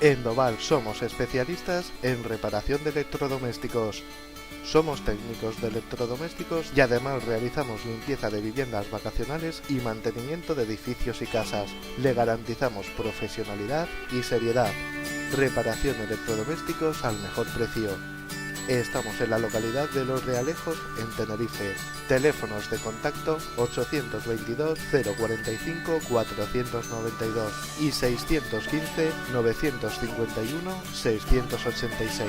En Doval somos especialistas en reparación de electrodomésticos. Somos técnicos de electrodomésticos y además realizamos limpieza de viviendas vacacionales y mantenimiento de edificios y casas. Le garantizamos profesionalidad y seriedad. Reparación de electrodomésticos al mejor precio. Estamos en la localidad de Los Realejos, en Tenerife. Teléfonos de contacto 822 045 492 y 615 951 686.